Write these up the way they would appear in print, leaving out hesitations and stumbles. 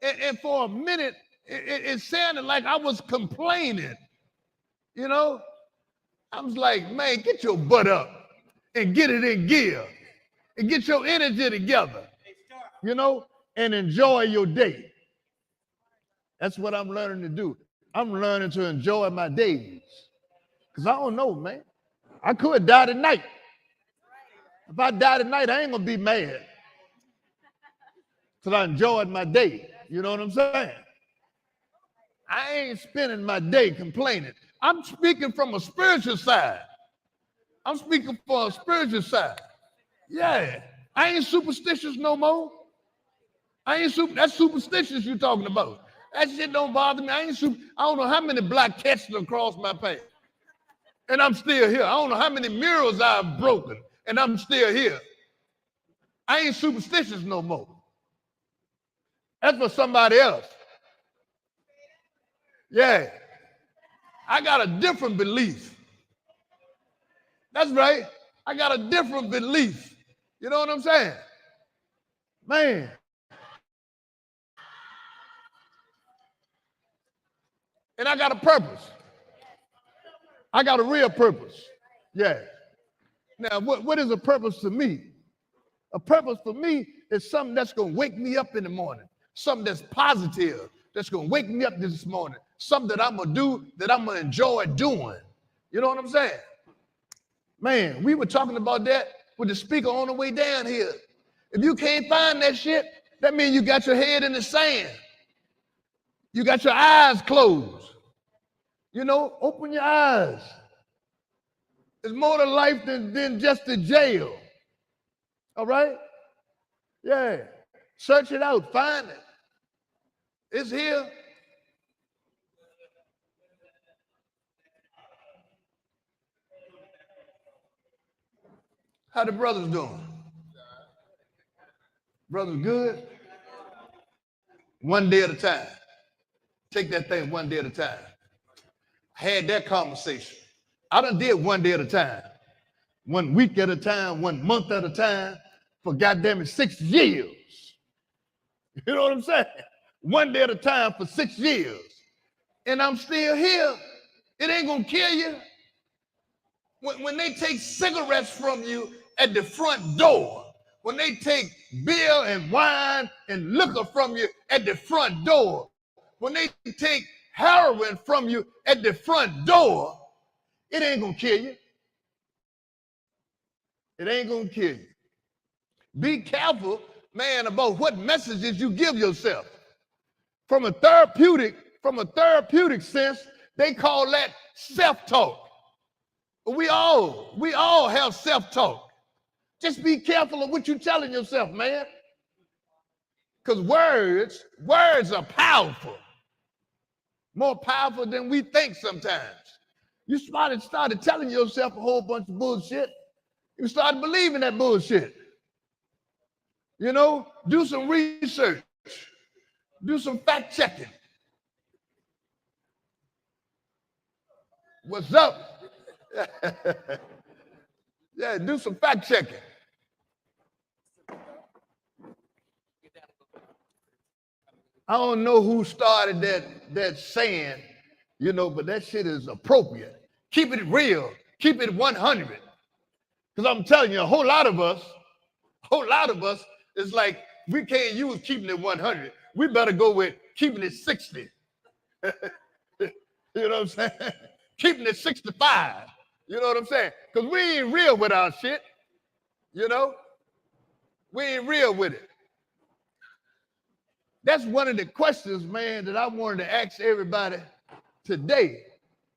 And for a minute, it sounded like I was complaining. You know, I was like, man, get your butt up and get it in gear and get your energy together, you know, and enjoy your day. That's what I'm learning to do. I'm learning to enjoy my days. Because I don't know, man. I could die tonight. If I die tonight, I ain't going to be mad. Because I enjoyed my day. You know what I'm saying? I ain't spending my day complaining. I'm speaking from a spiritual side. I'm speaking for a spiritual side. Yeah. I ain't superstitious no more. That's superstitious you talking about. That shit don't bother me. I don't know how many black cats have crossed my path. And I'm still here. I don't know how many mirrors I've broken. And I'm still here. I ain't superstitious no more. That's for somebody else. Yeah. I got a different belief. That's right. I got a different belief. You know what I'm saying? Man. And I got a purpose. I got a real purpose. Yeah. Now, what is a purpose to me? A purpose for me is something that's going to wake me up in the morning. Something that's positive, that's going to wake me up this morning. Something that I'm going to do, that I'm going to enjoy doing. You know what I'm saying? Man, we were talking about that with the speaker on the way down here. If you can't find that shit, that means you got your head in the sand. You got your eyes closed. You know, open your eyes. There's more to life than just the jail. All right? Yeah. Search it out. Find it. It's here. How the brothers doing? Brothers good? One day at a time. Take that thing one day at a time. Had that conversation. I done did one day at a time. 1 week at a time, 1 month at a time, for goddamn it 6 years. You know what I'm saying? One day at a time for 6 years. And I'm still here. It ain't gonna kill you. When they take cigarettes from you at the front door, when they take beer and wine and liquor from you at the front door, when they take heroin from you at the front door, it ain't gonna kill you. It ain't gonna kill you. Be careful, man, about what messages you give yourself. From a therapeutic sense, they call that self-talk. We all have self-talk. Just be careful of what you're telling yourself, man. Because words are powerful. More powerful than we think sometimes. You started telling yourself a whole bunch of bullshit. You started believing that bullshit. You know, do some research. Do some fact checking. What's up? Yeah, do some fact checking. I don't know who started that saying, you know, but that shit is appropriate. Keep it real. Keep it 100. Because I'm telling you, a whole lot of us, is like, we can't use keeping it 100. We better go with keeping it 60. You know what I'm saying? Keeping it 65. You know what I'm saying? Because we ain't real with our shit. You know? We ain't real with it. That's one of the questions, man, that I wanted to ask everybody today.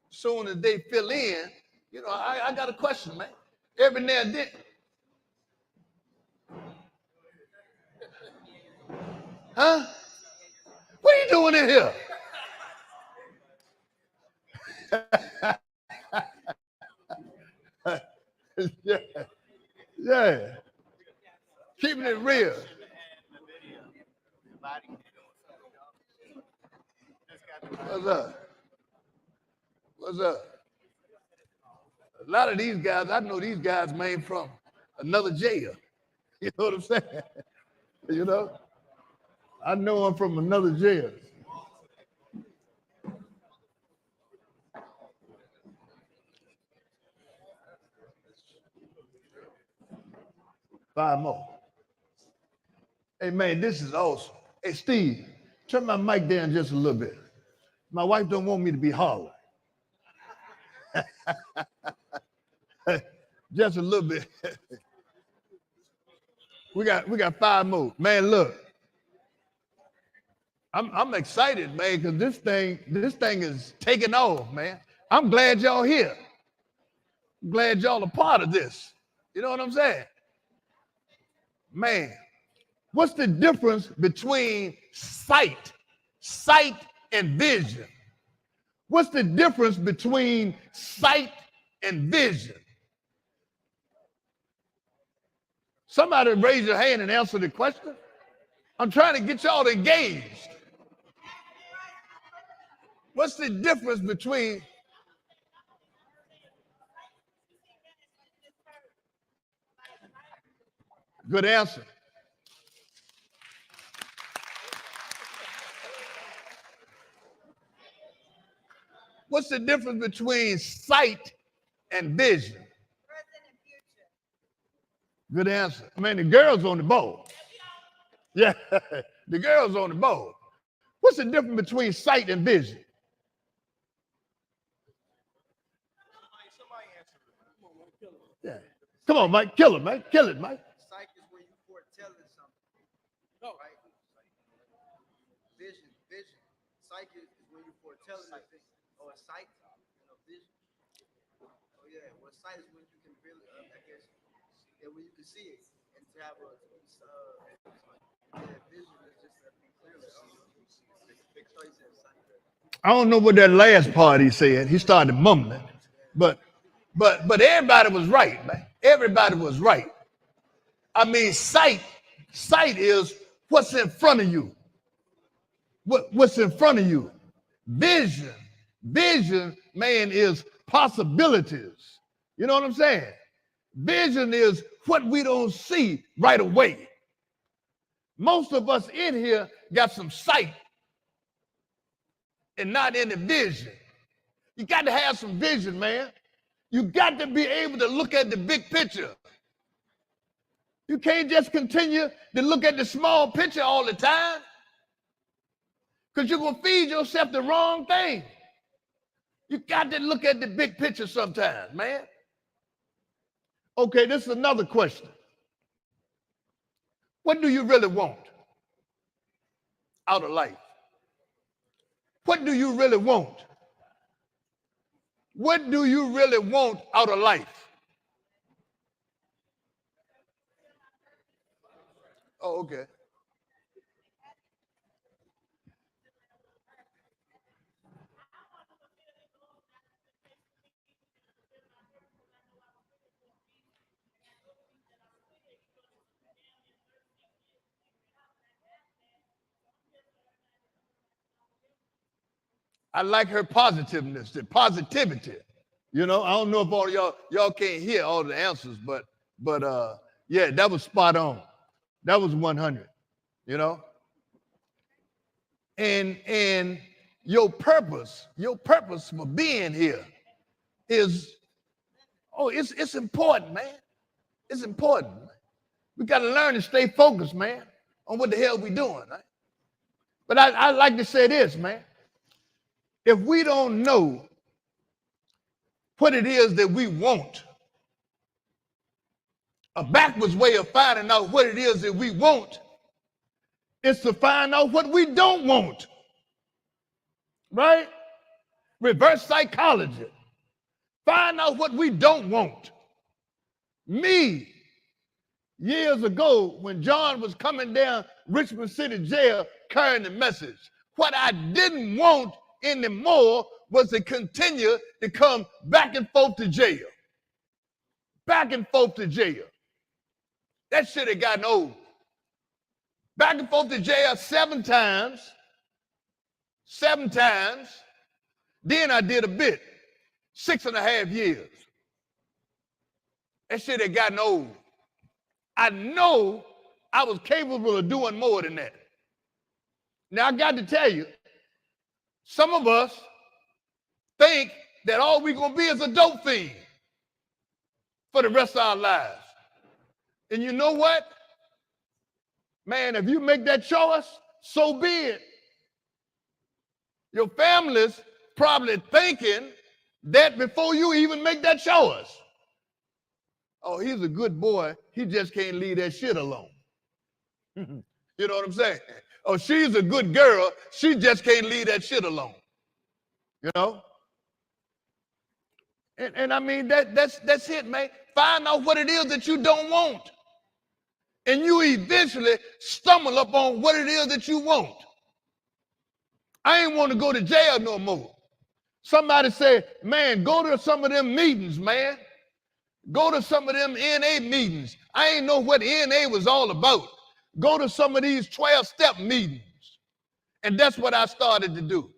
Soon as they fill in, you know, I got a question, man. Every now and then. Huh? What are you doing in here? Yeah. Yeah. Keeping it real. What's up? What's up? A lot of these guys, I know these guys, man, from another jail. You know what I'm saying? You know? I know him from another jail. Five more. Hey, man, this is awesome. Hey, Steve, turn my mic down just a little bit. My wife don't want me to be hollering. Just a little bit. we got five more. Man, look. I'm excited, man, because this thing is taking off, man. I'm glad y'all here. I'm glad y'all a part of this. You know what I'm saying? Man, what's the difference between sight and vision? What's the difference between sight and vision? Somebody raise your hand and answer the question. I'm trying to get y'all engaged. What's the difference between? Good answer. What's the difference between sight and vision? Good answer. I mean, the girls on the board. Yeah, the girls on the board. What's the difference between sight and vision? Yeah. Come on, Mike. Kill it, Mike. Kill it, Mike. Sight is when you foretelling something. No. Right? Vision. Sight is when you foretelling something. Or sight, vision. Oh yeah. Well, sight is when you can really, I guess, when you can see it and to have a vision is just clearly. I don't know what that last part he said. He started mumbling, but everybody was right, man. Everybody was right. I mean, sight is what's in front of you. What's in front of you? Vision, man, is possibilities. You know what I'm saying? Vision is what we don't see right away. Most of us in here got some sight and not any vision. You got to have some vision, man. You got to be able to look at the big picture. You can't just continue to look at the small picture all the time, because you're going to feed yourself the wrong thing. You got to look at the big picture sometimes, man. Okay, this is another question. What do you really want out of life? What do you really want? What do you really want out of life? Oh, okay. I like her positiveness, the positivity. You know, I don't know if all y'all can't hear all the answers, but yeah, that was spot on. That was 100. You know, and your purpose for being here is, it's important, man. It's important. We got to learn to stay focused, man, on what the hell we doing, right? But I like to say this, man. If we don't know what it is that we want, a backwards way of finding out what it is that we want is to find out what we don't want, right? Reverse psychology. Find out what we don't want. Me, years ago, when John was coming down Richmond City Jail carrying the message, what I didn't want anymore was to continue to come back and forth to jail. Back and forth to jail. That shit had gotten old. Back and forth to jail 7 times. 7 times. Then I did a bit. 6.5 years. That shit had gotten old. I know I was capable of doing more than that. Now, I got to tell you, some of us think that all we're going to be is a dope fiend for the rest of our lives. And you know what? Man, if you make that choice, so be it. Your family's probably thinking that before you even make that choice. Oh, he's a good boy. He just can't leave that shit alone. You know what I'm saying? Oh, she's a good girl. She just can't leave that shit alone. You know? And I mean, that's it, man. Find out what it is that you don't want. And you eventually stumble upon what it is that you want. I ain't want to go to jail no more. Somebody said, man, go to some of them meetings, man. Go to some of them NA meetings. I ain't know what NA was all about. Go to some of these 12-step meetings. And that's what I started to do.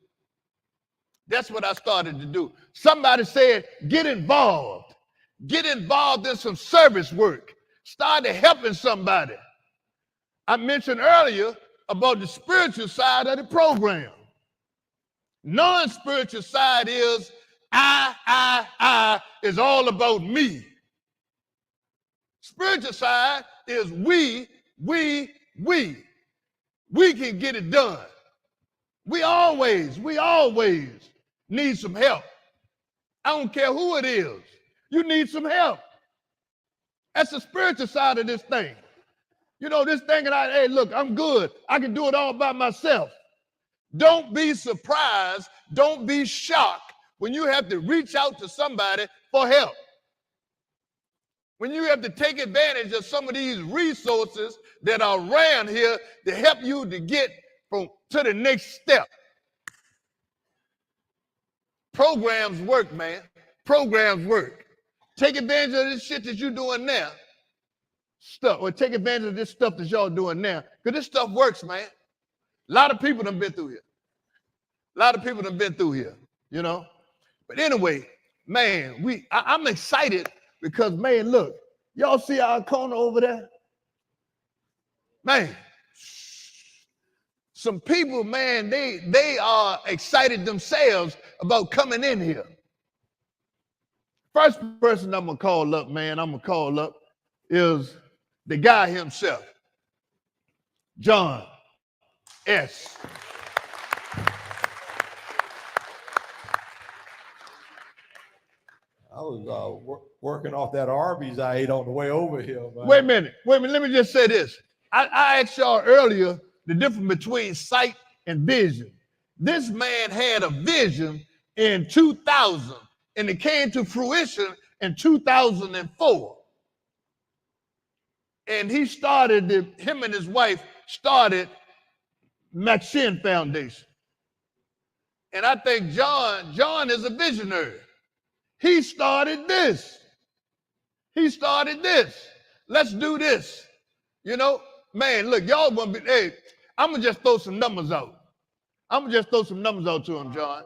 That's what I started to do. Somebody said, get involved. Get involved in some service work. Start helping somebody. I mentioned earlier about the spiritual side of the program. Non-spiritual side is I is all about me. Spiritual side is we can get it done. We always need some help. I don't care who it is. You need some help. That's the spiritual side of this thing. You know, this thing, and hey, look, I'm good. I can do it all by myself. Don't be surprised. Don't be shocked when you have to reach out to somebody for help. When you have to take advantage of some of these resources that are around here to help you to get to the next step. Programs work, man. Programs work. Take advantage of this shit that you're doing now. Or take advantage of this stuff that y'all doing now. Because this stuff works, man. A lot of people done been through here. You know? But anyway, man, I'm excited because, man, look, y'all see our corner over there? Man, some people, man, they are excited themselves about coming in here. First person I'm going to call up, is the guy himself, John S. I was working off that Arby's I ate on the way over here, man. Wait a minute. Let me just say this. I asked y'all earlier the difference between sight and vision. This man had a vision in 2000, and it came to fruition in 2004. And him and his wife started Maxine Foundation. And I think John is a visionary. He started this. Let's do this. You know, man, look, y'all gonna be, hey, I'm gonna just throw some numbers out. To him, John.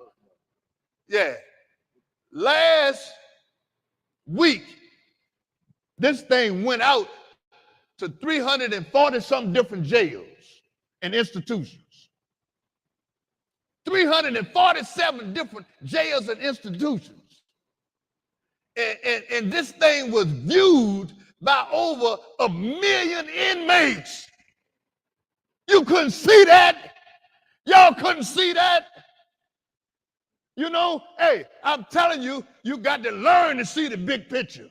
Yeah. Last week, this thing went out to 340 some different jails and institutions. 347 different jails and institutions. And this thing was viewed by over 1 million inmates. You couldn't see that? Y'all couldn't see that? You know, hey, I'm telling you, you got to learn to see the big picture.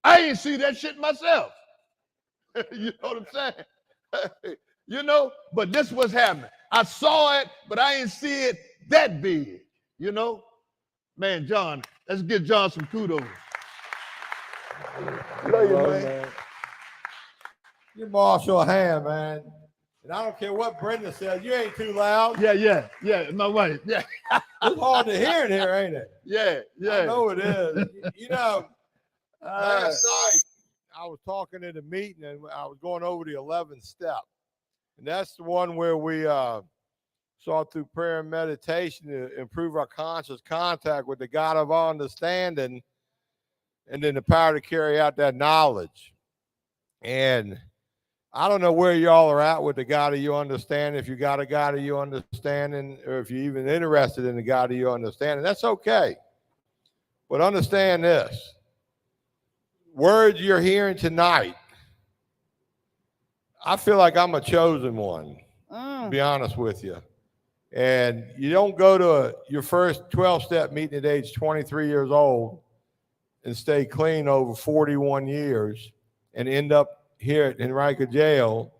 I ain't see that shit myself. You know what I'm saying? You know, but this was happening. I saw it, but I ain't see it that big. You know, man, John, let's give John some kudos. Love you, man. Give Marshall a hand, man. And I don't care what Brenda says, you ain't too loud. Yeah, my wife. Yeah. It's hard to hear in here, ain't it? Yeah. I know it is. You know, last night I was talking at a meeting and I was going over the 11th step. And that's the one where we saw through prayer and meditation to improve our conscious contact with the God of our understanding and then the power to carry out that knowledge. And I don't know where y'all are at with the God of your understanding. If you got a God of your understanding, or if you're even interested in the God of your understanding, that's okay. But understand this. Words you're hearing tonight, I feel like I'm a chosen one, to be honest with you. And you don't go to your first 12-step meeting at age 23 years old and stay clean over 41 years and end up here at Henrico jail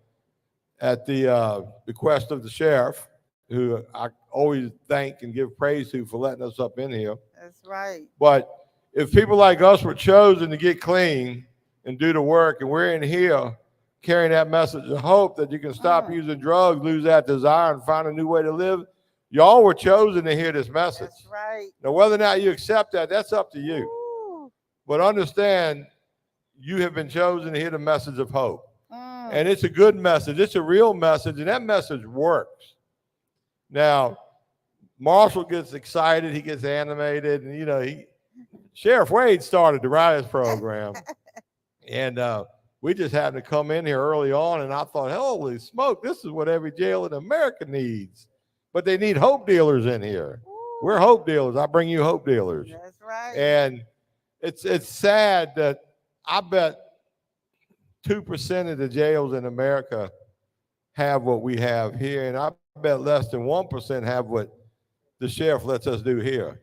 at the bequest of the sheriff, who I always thank and give praise to for letting us up in here. That's right. But if people like us were chosen to get clean and do the work, and we're in here carrying that message of hope that you can stop using drugs, lose that desire, and find a new way to live, y'all were chosen to hear this message. That's right. Now, whether or not you accept that, that's up to you. Ooh. But understand, you have been chosen to hear the message of hope. And it's a good message. It's a real message, and that message works. Now, Marshall gets excited. He gets animated. And, you know, Sheriff Wade started the Rise program. And we just happened to come in here early on, and I thought, holy smoke, this is what every jail in America needs. But they need hope dealers in here. Ooh. We're hope dealers. I bring you hope dealers. That's right. And it's sad that I bet 2% of the jails in America have what we have here, and I bet less than 1% have what the sheriff lets us do here.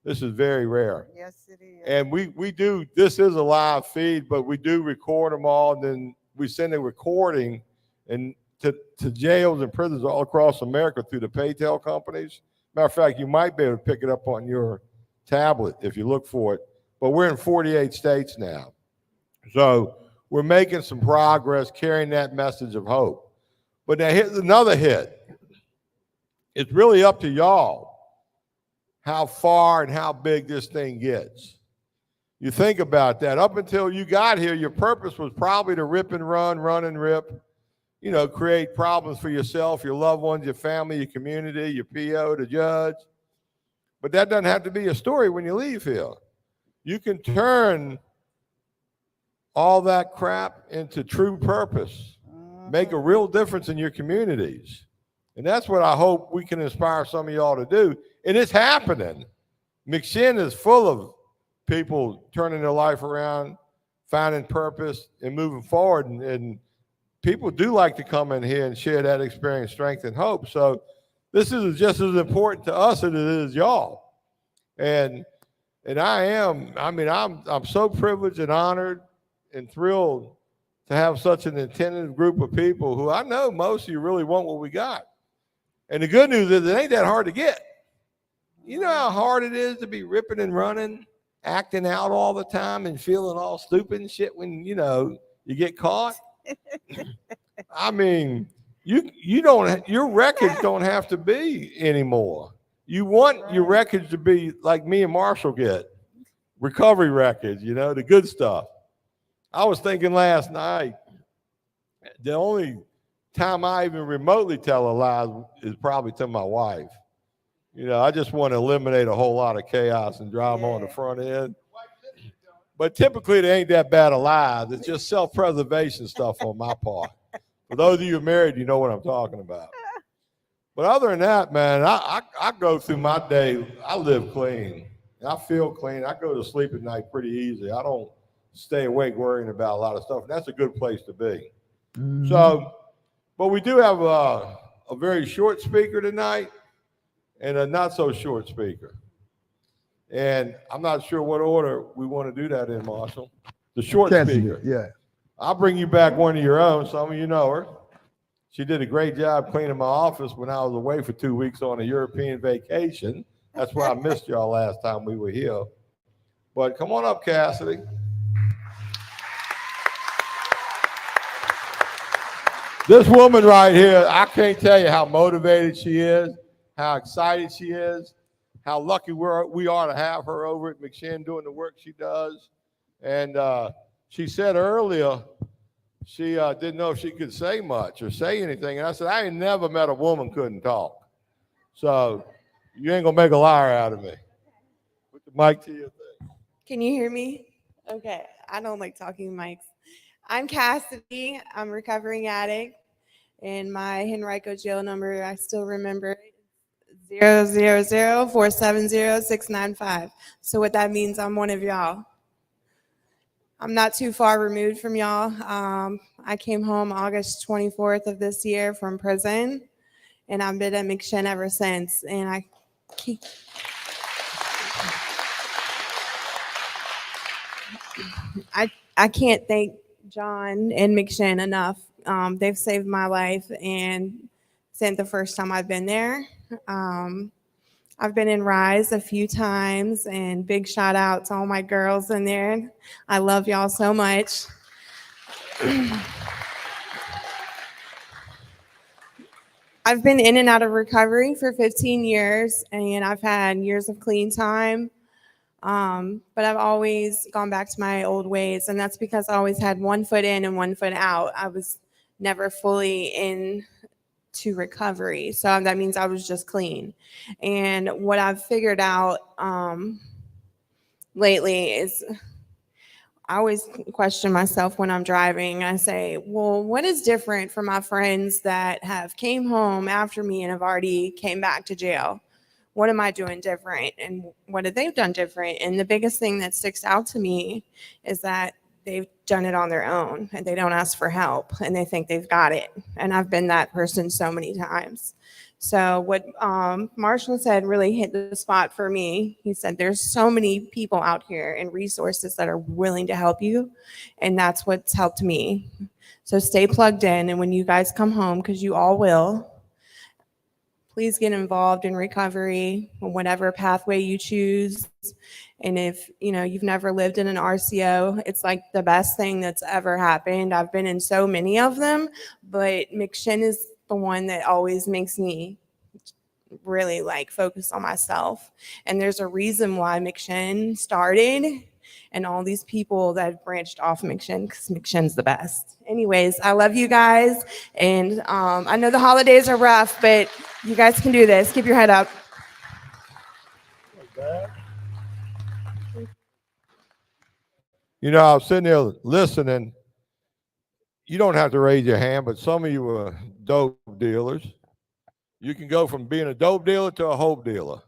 This is very rare. Yes, it is. And we do, this is a live feed, but we do record them all, and then we send a recording and to jails and prisons all across America through the Paytel companies. Matter of fact, you might be able to pick it up on your tablet if you look for it. But we're in 48 states now. So we're making some progress carrying that message of hope. But now here's another hit. It's really up to y'all how far and how big this thing gets. You think about that. Up until you got here, your purpose was probably to rip and run and rip, you know, create problems for yourself, your loved ones, your family, your community, your PO, the judge. But that doesn't have to be your story when you leave here. You can turn all that crap into true purpose, make a real difference in your communities. And that's what I hope we can inspire some of y'all to do. And it's happening. McShin is full of people turning their life around, finding purpose, and moving forward. And people do like to come in here and share that experience, strength, and hope. So this is just as important to us as it is y'all. And I'm so privileged and honored and thrilled to have such an attentive group of people who I know most of you really want what we got. And the good news is it ain't that hard to get. You know how hard it is to be ripping and running, acting out all the time and feeling all stupid and shit when, you know, you get caught? I mean, your records don't have to be anymore. You want your records to be like me and Marshall get, recovery records, you know, the good stuff. I was thinking last night, the only time I even remotely tell a lie is probably to my wife. You know, I just want to eliminate a whole lot of chaos and drama on the front end. But typically, they ain't that bad of lies. It's just self-preservation stuff on my part. For those of you who are married, you know what I'm talking about. But other than that, man, I go through my day. I live clean. I feel clean. I go to sleep at night pretty easy. I don't stay awake worrying about a lot of stuff. And that's a good place to be. So, but we do have a very short speaker tonight and a not so short speaker. And I'm not sure what order we want to do that in, Marshall. The short speaker. Yeah. I'll bring you back one of your own. Some of you know her. She did a great job cleaning my office when I was away for 2 weeks on a European vacation. That's why I missed y'all last time we were here. But come on up, Cassidy. This woman right here, I can't tell you how motivated she is, how excited she is, how lucky we are to have her over at McShin doing the work she does. And she said earlier she didn't know if she could say much or say anything. And I said, I ain't never met a woman couldn't talk. So you ain't going to make a liar out of me. Put the mic to your thing. Can you hear me? Okay. I don't like talking mics. I'm Cassidy. I'm a recovering addict, and my Henrico jail number, I still remember, 000470695. So what that means, I'm one of y'all. I'm not too far removed from y'all. I came home August 24th of this year from prison, and I've been at McShin ever since. And I can't thank John and McShin enough. They've saved my life, and since the first time I've been there. I've been in Rise a few times, and big shout out to all my girls in there. I love y'all so much. I've been in and out of recovery for 15 years, and I've had years of clean time. But I've always gone back to my old ways, and that's because I always had one foot in and one foot out. I was never fully in to recovery, so that means I was just clean. And what I've figured out lately is I always question myself when I'm driving. I say, well, what is different from my friends that have came home after me and have already came back to jail? What am I doing different? And what have they done different? And the biggest thing that sticks out to me is that they've done it on their own and they don't ask for help and they think they've got it. And I've been that person so many times. So what Marshall said really hit the spot for me. He said, there's so many people out here and resources that are willing to help you. And that's what's helped me. So stay plugged in. And when you guys come home, because you all will, please get involved in recovery, whatever pathway you choose. And if you've never lived in an RCO, it's like the best thing that's ever happened. I've been in so many of them, but McShin is the one that always makes me really focus on myself. And there's a reason why McShin started and all these people that branched off McShin, because McShin's the best. Anyways, I love you guys. And I know the holidays are rough, but you guys can do this. Keep your head up. I was sitting there listening. You don't have to raise your hand, but some of you are dope dealers. You can go from being a dope dealer to a hope dealer.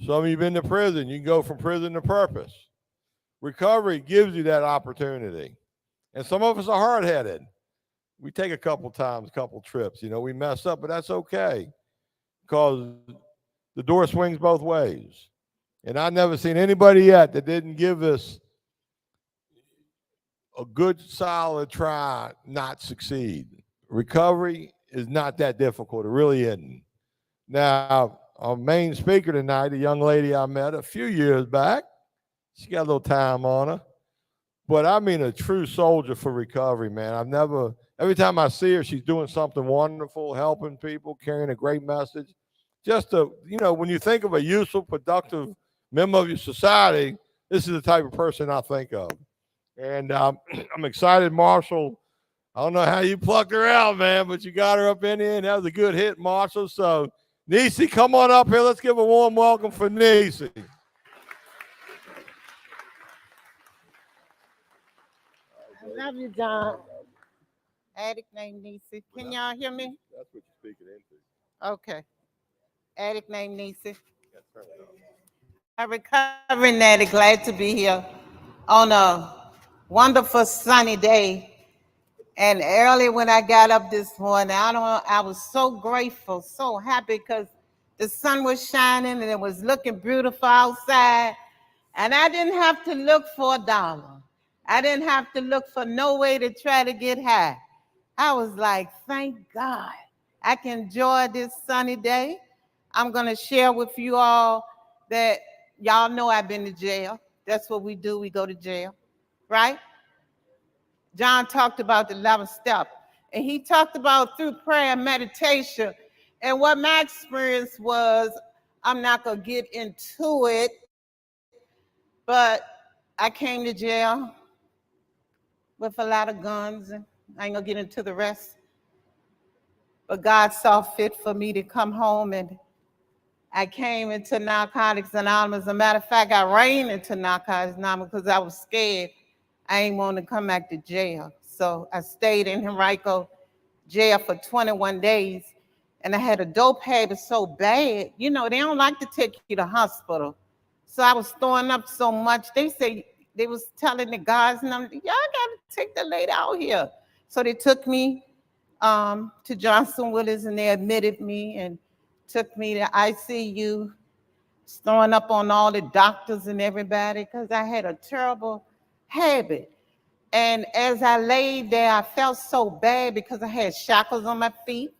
Some of you have been to prison. You can go from prison to purpose. Recovery gives you that opportunity. And some of us are hard-headed. We take a couple trips. We mess up, but that's okay because the door swings both ways. And I've never seen anybody yet that didn't give us a good, solid try not succeed. Recovery is not that difficult. It really isn't. Now, our main speaker tonight, a young lady I met a few years back, she got a little time on her. But I mean a true soldier for recovery, man. Every time I see her, she's doing something wonderful, helping people, carrying a great message. When you think of a useful, productive member of your society, this is the type of person I think of. And I'm excited, Marshall. I don't know how you plucked her out, man, but you got her up in here, and that was a good hit, Marshall. So, Niecy, come on up here. Let's give a warm welcome for Niecy. I love you, John. Addict named Niecy. Can y'all hear me? That's what you're speaking into. Okay. Addict named Niecy. A recovering addict, glad to be here on a wonderful sunny day. And early when I got up this morning, I was so grateful, so happy because the sun was shining and it was looking beautiful outside. And I didn't have to look for $1. I didn't have to look for no way to try to get high. I was like, thank God I can enjoy this sunny day. I'm going to share with you all that y'all know I've been to jail. That's what we do. We go to jail, right? John talked about the 11th step, and he talked about through prayer and meditation. And what my experience was, I'm not going to get into it, but I came to jail with a lot of guns, and I ain't going to get into the rest. But God saw fit for me to come home, and I came into Narcotics Anonymous. As a matter of fact, I ran into Narcotics Anonymous because I was scared. I ain't want to come back to jail. So I stayed in Henrico jail for 21 days, and I had a dope habit so bad. You know, they don't like to take you to hospital. So I was throwing up so much. They was telling the guys, and y'all gotta take the lady out here. So they took me to Johnson Willis, and they admitted me and took me to ICU, throwing up on all the doctors and everybody because I had a terrible habit. And as I laid there, I felt so bad because I had shackles on my feet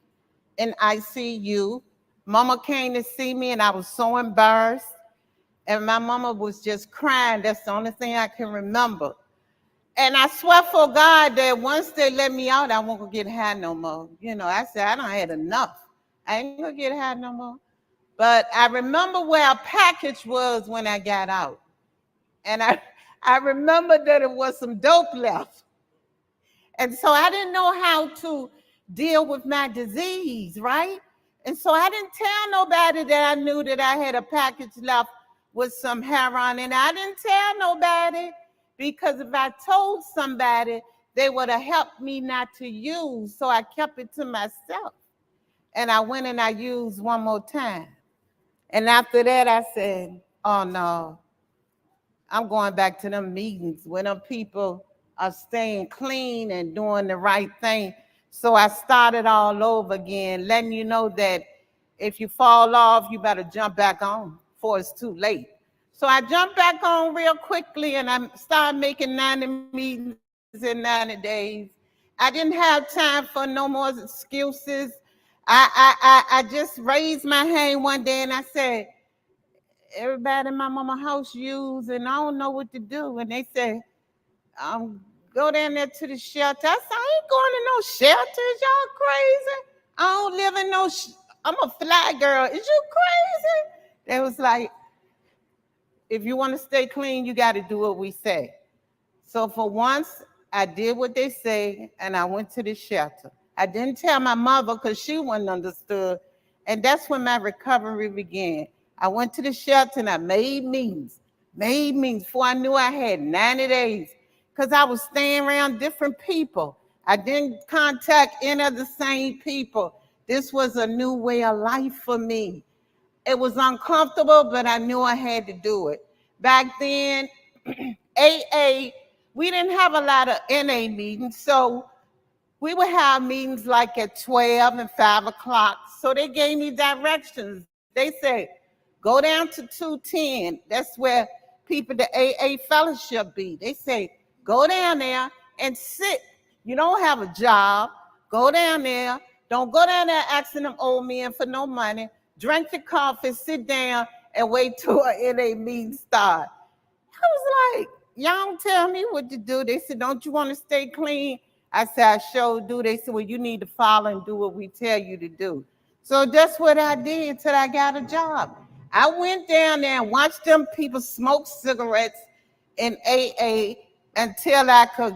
in ICU. Mama came to see me, and I was so embarrassed. And my mama was just crying. That's the only thing I can remember. And I swear for God that once they let me out, I won't go get high no more. You know, I said, I done had enough. I ain't gonna get high no more. But I remember where a package was when I got out. And I remember that it was some dope left. And so I didn't know how to deal with my disease, right? And so I didn't tell nobody that I knew that I had a package left with some heroin. And I didn't tell nobody because if I told somebody, they would have helped me not to use. So I kept it to myself. And I went and I used one more time. And after that, I said, oh no, I'm going back to them meetings where them people are staying clean and doing the right thing. So I started all over again, letting you know that if you fall off, you better jump back on before it's too late. So I jumped back on real quickly, and I started making 90 meetings in 90 days. I didn't have time for no more excuses. I just raised my hand one day and I said, everybody in my mama's house use, and I don't know what to do. And they said, go down there to the shelter. I said, I ain't going to no shelters. Y'all crazy? I don't live in no, I'm a fly girl. Is you crazy? They was like, if you want to stay clean, you got to do what we say. So for once, I did what they say, and I went to the shelter. I didn't tell my mother because she wouldn't understood. And that's when my recovery began. I went to the shelter and I made meetings before I knew I had 90 days because I was staying around different people. I didn't contact any of the same people. This was a new way of life for me. It was uncomfortable, but I knew I had to do it. Back then, AA, we didn't have a lot of NA meetings, so we would have meetings like at 12 and 5 o'clock. So they gave me directions. They said, go down to 210. That's where people, the AA fellowship be. They say, go down there and sit. You don't have a job. Go down there. Don't go down there asking them old men for no money. Drink your coffee, sit down, and wait till an NA meeting start. I was like, y'all don't tell me what to do. They said, don't you want to stay clean? I said, I sure do. They said, well, you need to follow and do what we tell you to do. So that's what I did till I got a job. I went down there and watched them people smoke cigarettes in AA until I could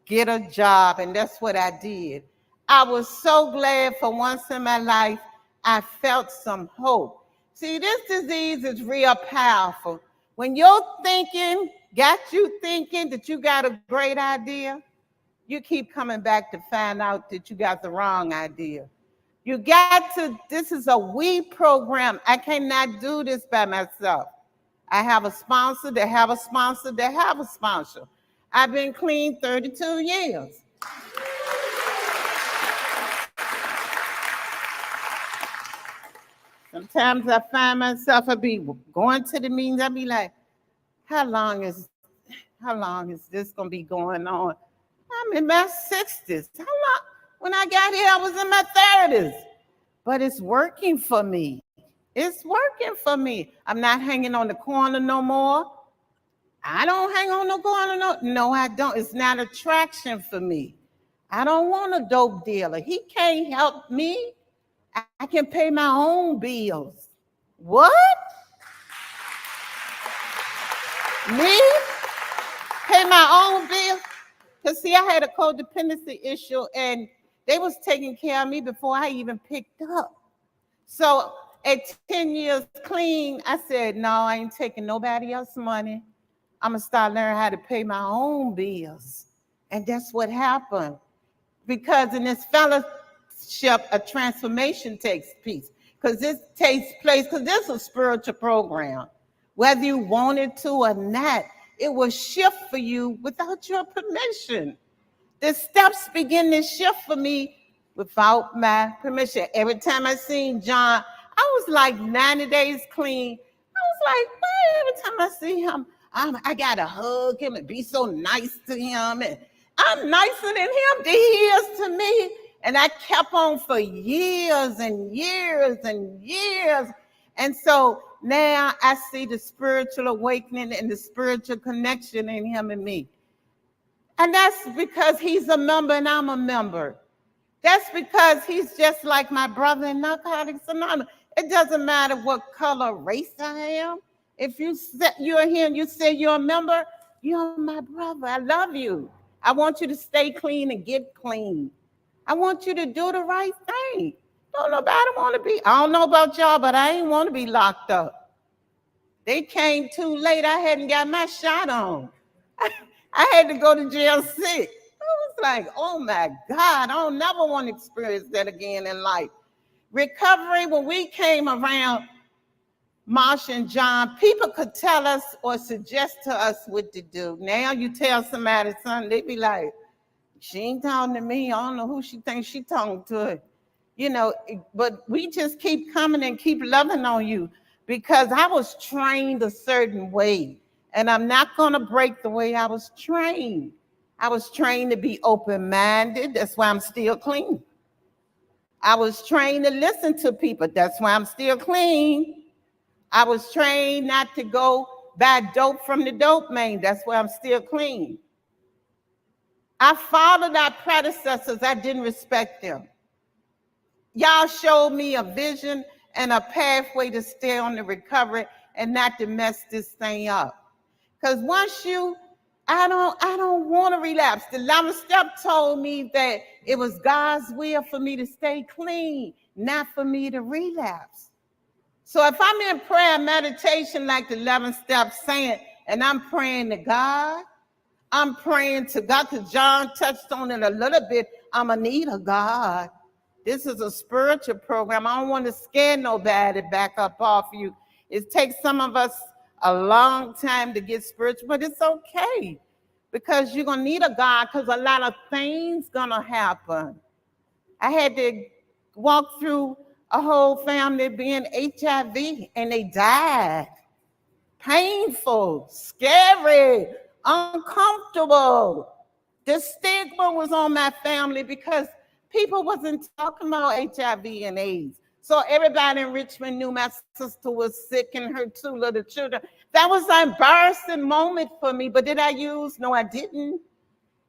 get a job, and that's what I did. I was so glad for once in my life I felt some hope. See, this disease is real powerful. When your thinking got you thinking that you got a great idea, you keep coming back to find out that you got the wrong idea. You got to, this is a we program. I cannot do this by myself. I have a sponsor, they have a sponsor, they have a sponsor. I've been clean 32 years. Sometimes I find myself, I be going to the meetings, I be like, how long is this gonna be going on? I'm in my 60s. How long? When I got here, I was in my 30s. But it's working for me. It's working for me. I'm not hanging on the corner no more. I don't hang on the corner. No, I don't. It's not attraction for me. I don't want a dope dealer. He can't help me. I can pay my own bills. What? Me? Pay my own bills? Because see, I had a codependency issue and they was taking care of me before I even picked up. So at 10 years clean, I said, no, I ain't taking nobody else's money. I'm gonna start learning how to pay my own bills. And that's what happened. Because in this fellowship, a transformation takes place. Because this takes place, because this is a spiritual program. Whether you want it to or not, it will shift for you without your permission. The steps begin to shift for me without my permission. Every time I seen John, I was like 90 days clean. I was like, why every time I see him, I gotta hug him and be so nice to him. And I'm nicer than him he is to me. And I kept on for years and years and years. And so now I see the spiritual awakening and the spiritual connection in him and me. And that's because he's a member and I'm a member. That's because he's just like my brother in Narcotics Anonymous. It doesn't matter what color, race I am. If you're here and you say you're a member, you're my brother. I love you. I want you to stay clean and get clean. I want you to do the right thing. Don't nobody want to be, I don't know about y'all, but I ain't want to be locked up. They came too late. I hadn't got my shot on. I had to go to jail sick. I was like, oh my God, I don't never want to experience that again in life. Recovery, when we came around Marsha and John, people could tell us or suggest to us what to do. Now you tell somebody something, they be like, she ain't talking to me. I don't know who she thinks she talking to. You know, but we just keep coming and keep loving on you because I was trained a certain way. And I'm not going to break the way I was trained. I was trained to be open-minded. That's why I'm still clean. I was trained to listen to people. That's why I'm still clean. I was trained not to go buy dope from the dope man. That's why I'm still clean. I followed our predecessors. I didn't respect them. Y'all showed me a vision and a pathway to stay on the recovery and not to mess this thing up. Because once I don't want to relapse. The 11th step told me that it was God's will for me to stay clean, not for me to relapse. So if I'm in prayer and meditation like the 11th step saying, and I'm praying to God, I'm praying to God, because John touched on it a little bit, I'm going to need a God. This is a spiritual program. I don't want to scare nobody back up off you. It takes some of us a long time to get spiritual, but it's okay because you're going to need a God because a lot of things going to happen. I had to walk through a whole family being HIV and they died. Painful, scary, uncomfortable. The stigma was on my family because people wasn't talking about HIV and AIDS. So everybody in Richmond knew my sister was sick and her 2 little children. That was an embarrassing moment for me, but did I use? No, I didn't,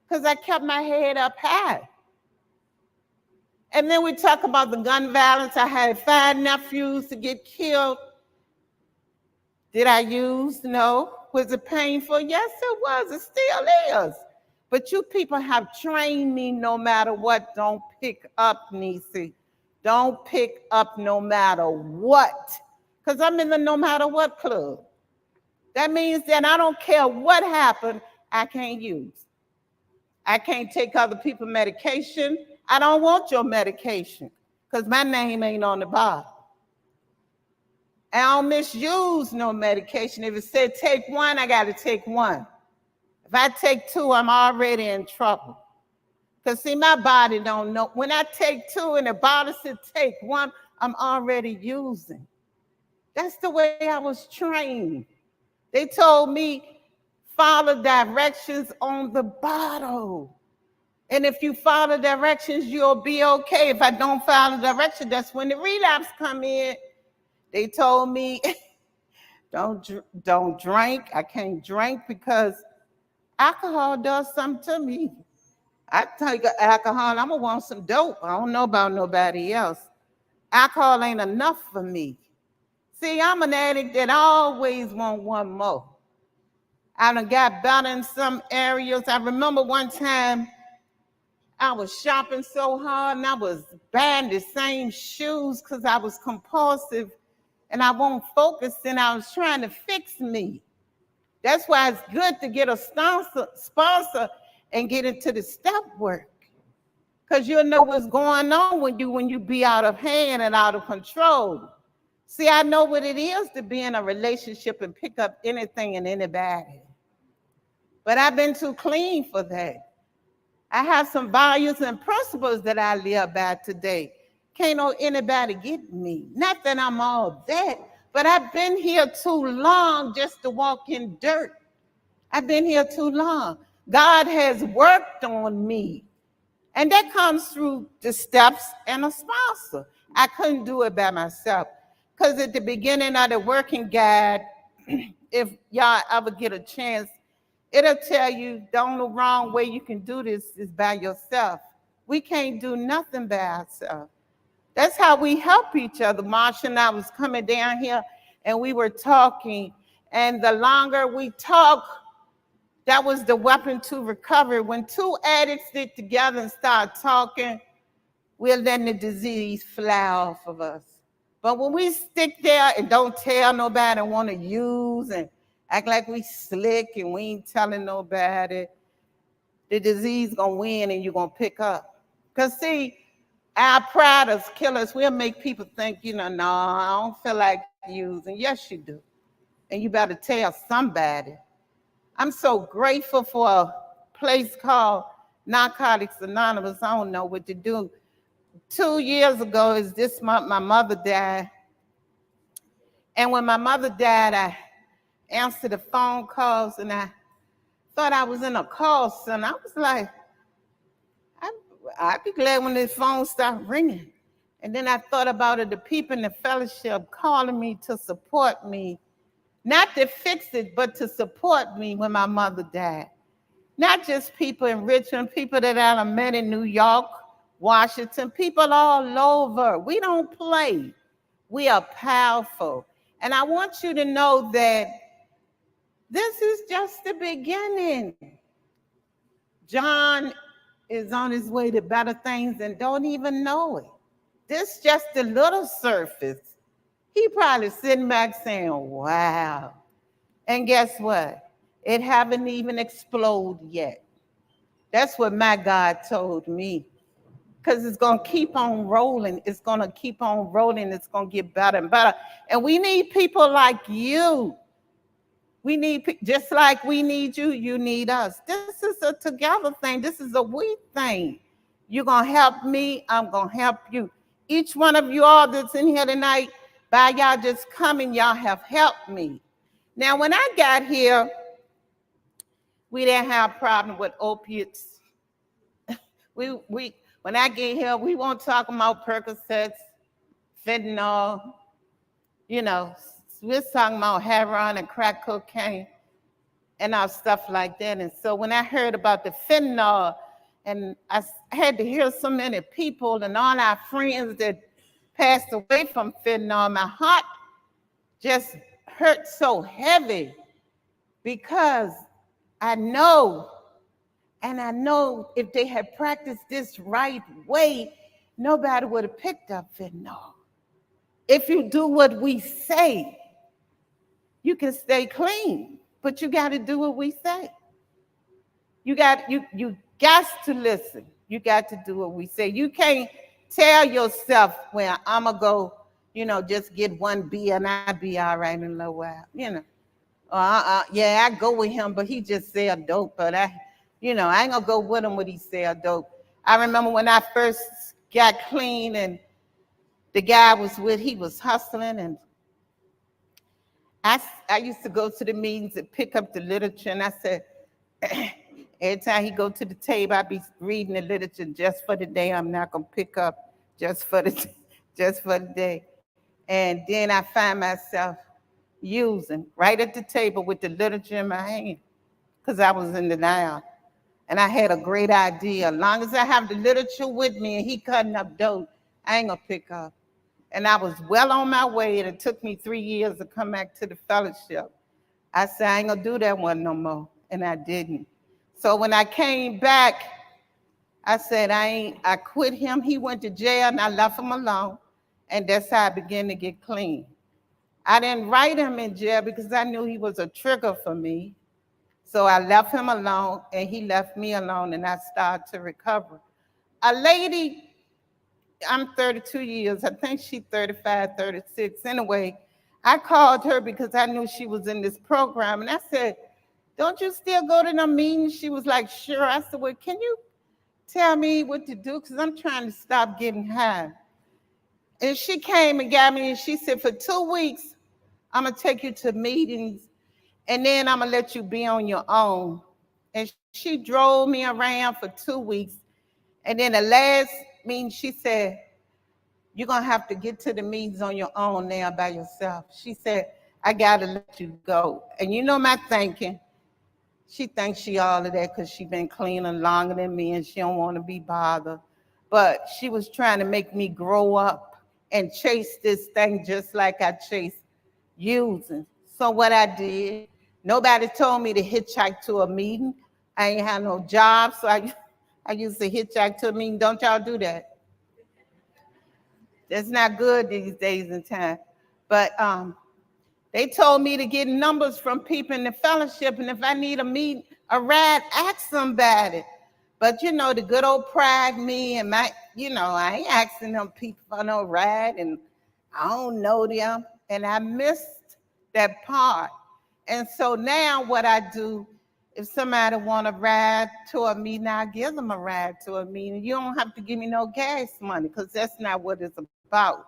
because I kept my head up high. And then we talk about the gun violence. I had 5 nephews to get killed. Did I use? No. Was it painful? Yes, it was. It still is. But you people have trained me no matter what. Don't pick up, Niecy. Don't pick up no matter what. Because I'm in the no matter what club. That means that I don't care what happened, I can't use. I can't take other people's medication. I don't want your medication because my name ain't on the bottle. I don't misuse no medication. If it said take 1, I got to take 1. If I take 2, I'm already in trouble. Because see, my body don't know. When I take 2 and the bottle said take 1, I'm already using. That's the way I was trained. They told me, follow directions on the bottle. And if you follow directions, you'll be okay. If I don't follow directions, that's when the relapse come in. They told me, don't drink. I can't drink because alcohol does something to me. I take alcohol, I'm gonna want some dope. I don't know about nobody else. Alcohol ain't enough for me. See, I'm an addict that always want one more. I done got better in some areas. I remember one time I was shopping so hard and I was buying the same shoes because I was compulsive and I won't focus and I was trying to fix me. That's why it's good to get a sponsor and get into the step work. Because you'll know what's going on when you be out of hand and out of control. See, I know what it is to be in a relationship and pick up anything and anybody. But I've been too clean for that. I have some values and principles that I live by today. Can't no anybody get me. Not that I'm all that, but I've been here too long just to walk in dirt. I've been here too long. God has worked on me. And that comes through the steps and a sponsor. I couldn't do it by myself. Because at the beginning of the working guide, if y'all ever get a chance, it'll tell you the only wrong way you can do this is by yourself. We can't do nothing by ourselves. That's how we help each other. Marsha and I was coming down here and we were talking. And the longer we talk, that was the weapon to recovery. When two addicts get together and start talking, we're letting the disease fly off of us. But when we stick there and don't tell nobody and want to use and act like we slick and we ain't telling nobody, the disease gonna win and you're gonna pick up. Because see, our pride is killers. We'll make people think, no, I don't feel like using. Yes, you do. And you better tell somebody. I'm so grateful for a place called Narcotics Anonymous. I don't know what to do. 2 years ago is this month, my mother died. And when my mother died, I answered the phone calls and I thought I was in a call center. I was like, I'd be glad when the phone stopped ringing. And then I thought about it, the people in the fellowship calling me to support me. Not to fix it, but to support me when my mother died. Not just people in Richmond, people that I met in New York, Washington, people all over. We don't play. We are powerful. And I want you to know that this is just the beginning. John is on his way to better things and don't even know it. This is just the little surface. He probably sitting back saying, wow. And guess what? It haven't even exploded yet. That's what my God told me. Because it's going to keep on rolling. It's going to keep on rolling. It's going to get better and better. And we need people like you. We need, just like we need you, you need us. This is a together thing. This is a we thing. You're going to help me. I'm going to help you. Each one of you all that's in here tonight, by y'all just coming, y'all have helped me. Now, when I got here, we didn't have a problem with opiates. When I get here, we won't talk about Percocets, fentanyl, we're talking about heroin and crack cocaine and all stuff like that. And so when I heard about the fentanyl, and I had to hear so many people and all our friends that passed away from fentanyl, my heart just hurt so heavy because I know if they had practiced this right way, nobody would have picked up fentanyl. If you do what we say, you can stay clean, but you got to do what we say. You got to listen. You got to do what we say. You can't tell yourself, well, I'm going to go, just get one beer and I'll be all right in a little while, yeah, I go with him, but he just sell dope, but I ain't going to go with him when he sell dope. I remember when I first got clean and the guy he was hustling, and I used to go to the meetings and pick up the literature, and I said, every time he go to the table, I be reading the literature just for the day. I'm not gonna pick up just for the day. And then I find myself using right at the table with the literature in my hand, because I was in denial. And I had a great idea. As long as I have the literature with me and he cutting up dope, I ain't gonna pick up. And I was well on my way, and it took me 3 years to come back to the fellowship. I said, I ain't gonna do that one no more, and I didn't. So when I came back, I said, I quit him. He went to jail, and I left him alone, and that's how I began to get clean. I didn't write him in jail because I knew he was a trigger for me. So I left him alone, and he left me alone, and I started to recover. A lady, I'm 32 years, I think she's 35, 36. Anyway, I called her because I knew she was in this program, and I said, don't you still go to them meetings? She was like, sure. I said, well, can you tell me what to do? Because I'm trying to stop getting high. And she came and got me, and she said, for 2 weeks, I'm going to take you to meetings, and then I'm going to let you be on your own. And she drove me around for 2 weeks. And then the last meeting, she said, you're going to have to get to the meetings on your own now by yourself. She said, I got to let you go. And you know my thinking, she thinks she all of that because she been cleaning longer than me and she don't want to be bothered. But she was trying to make me grow up and chase this thing just like I chased using. So what I did, nobody told me to hitchhike to a meeting. I ain't had no job, so I used to hitchhike to a meeting. Don't y'all do that? That's not good these days and time. But they told me to get numbers from people in the fellowship, and if I need a ride, ask somebody. But you know, the good old pride me and I ain't asking them people for no ride, and I don't know them, and I missed that part. And so now what I do, if somebody want to ride to a meeting, I give them a ride to a meeting. You don't have to give me no gas money, because that's not what it's about.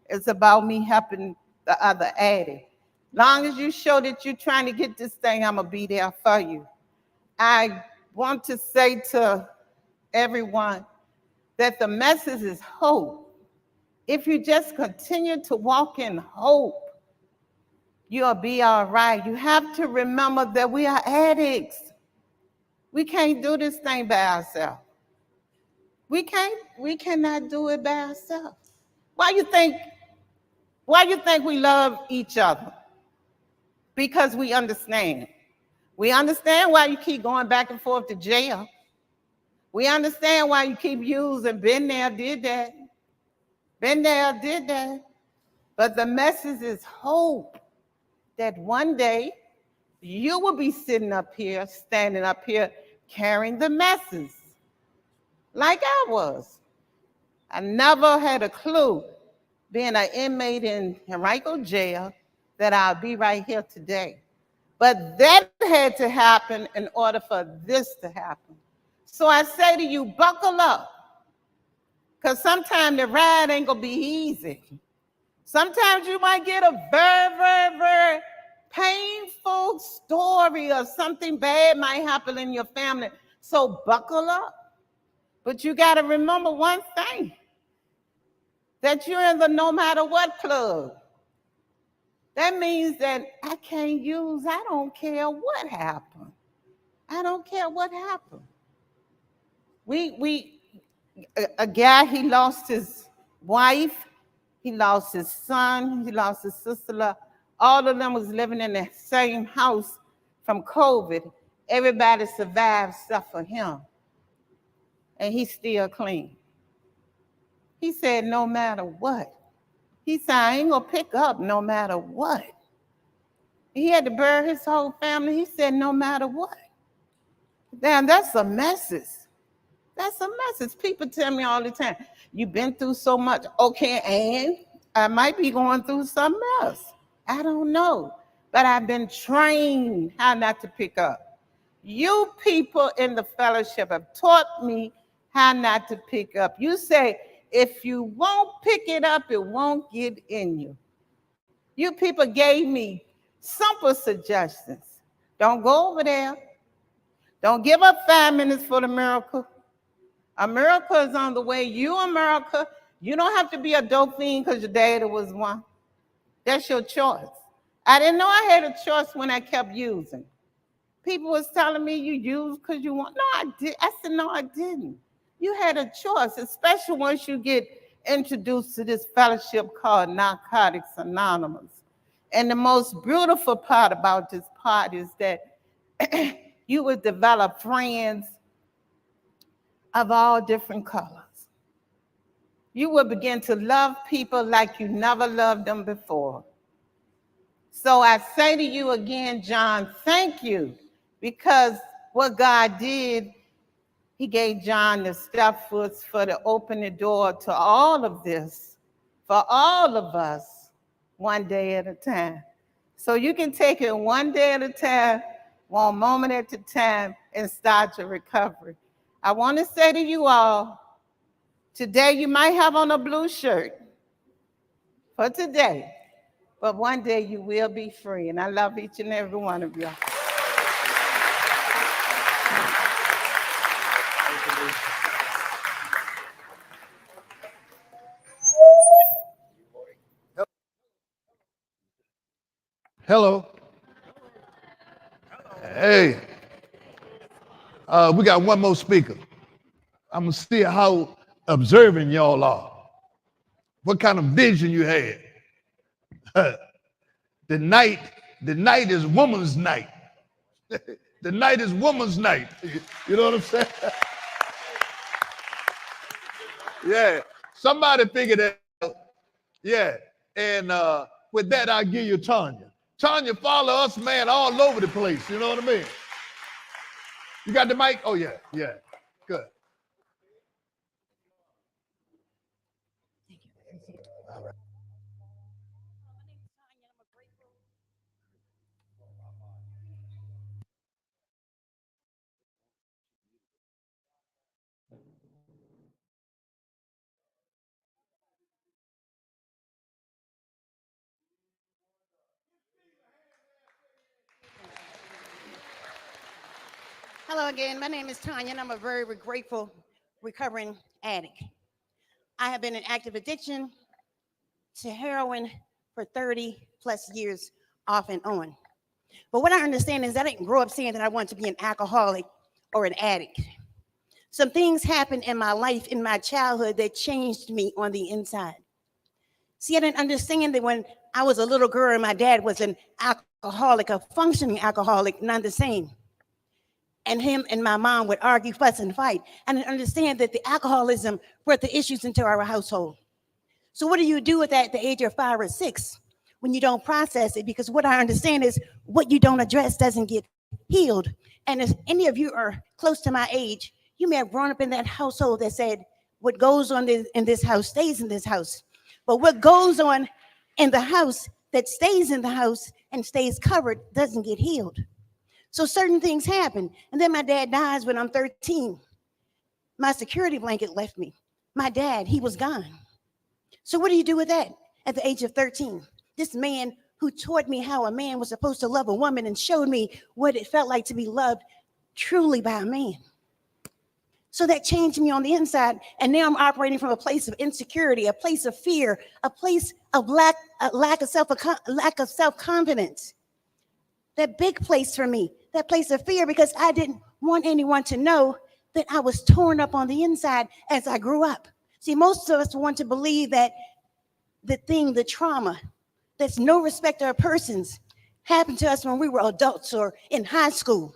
It's about me helping the other addict. Long as you show that you're trying to get this thing, I'm going to be there for you. I want to say to everyone that the message is hope. If you just continue to walk in hope, you'll be all right. You have to remember that we are addicts. We can't do this thing by ourselves. We cannot do it by ourselves. Why you think we love each other? Because we understand. We understand why you keep going back and forth to jail. We understand why you keep using, been there, did that. Been there, did that. But the message is hope that one day you will be sitting up here, standing up here, carrying the message like I was. I never had a clue, being an inmate in Henrico jail, that I'll be right here today. But that had to happen in order for this to happen. So I say to you, buckle up, because sometimes the ride ain't gonna be easy. Sometimes you might get a very, very, very painful story, or something bad might happen in your family. So buckle up. But you got to remember one thing, that you're in the no matter what club. That means that I can't use, I don't care what happened. I don't care what happened. A guy, he lost his wife, he lost his son, he lost his sister. All of them was living in the same house from COVID. Everybody survived except for him. And he's still clean. He said, no matter what. He said, I ain't gonna pick up no matter what. He had to bury his whole family. He said, no matter what. Damn, that's a message. That's a message. People tell me all the time, you've been through so much. Okay, and I might be going through something else. I don't know. But I've been trained how not to pick up. You people in the fellowship have taught me how not to pick up. You say, if you won't pick it up, it won't get in you. You people gave me simple suggestions. Don't go over there. Don't give up 5 minutes for the miracle. A miracle is on the way. You a miracle. You don't have to be a dope fiend because your daddy was one. That's your choice. I didn't know I had a choice when I kept using. People was telling me you use because you want. No, I did. I said, no, I didn't. You had a choice, especially once you get introduced to this fellowship called Narcotics Anonymous. And the most beautiful part about this part is that you would develop friends of all different colors. You will begin to love people like you never loved them before. So I say to you again, John, thank you, because what God did, he gave John the step foot for to open the door to all of this, for all of us, one day at a time. So you can take it one day at a time, one moment at a time, and start your recovery. I want to say to you all, today you might have on a blue shirt for today, but one day you will be free. And I love each and every one of you. Hello. Hey. We got one more speaker. I'm gonna see how observant y'all are. What kind of vision you had. The night is woman's night. The night is woman's night. You know what I'm saying? Yeah. Somebody figured that out. Yeah. And with that, I'll give you Tanya. Tanya follow us, man, all over the place. You know what I mean? You got the mic? Oh, yeah. Yeah. Good. All right. Hello again. My name is Tanya, and I'm a very grateful recovering addict. I have been in active addiction to heroin for 30 plus years, off and on. But what I understand is I didn't grow up saying that I wanted to be an alcoholic or an addict. Some things happened in my life, in my childhood, that changed me on the inside. See, I didn't understand that when I was a little girl and my dad was an alcoholic, a functioning alcoholic, not the same. And him and my mom would argue, fuss, and fight. I didn't understand that the alcoholism brought the issues into our household. So what do you do with that at the age of 5 or 6 when you don't process it? Because what I understand is what you don't address doesn't get healed. And if any of you are close to my age, you may have grown up in that household that said, what goes on in this house stays in this house. But what goes on in the house that stays in the house and stays covered doesn't get healed. So certain things happen. And then my dad dies when I'm 13. My security blanket left me. My dad, he was gone. So what do you do with that at the age of 13? This man who taught me how a man was supposed to love a woman and showed me what it felt like to be loved truly by a man. So that changed me on the inside. And now I'm operating from a place of insecurity, a place of fear, a place of lack of self-confidence. That big place for me, that place of fear, because I didn't want anyone to know that I was torn up on the inside as I grew up. See, most of us want to believe that the trauma, that's no respect of persons, happened to us when we were adults or in high school.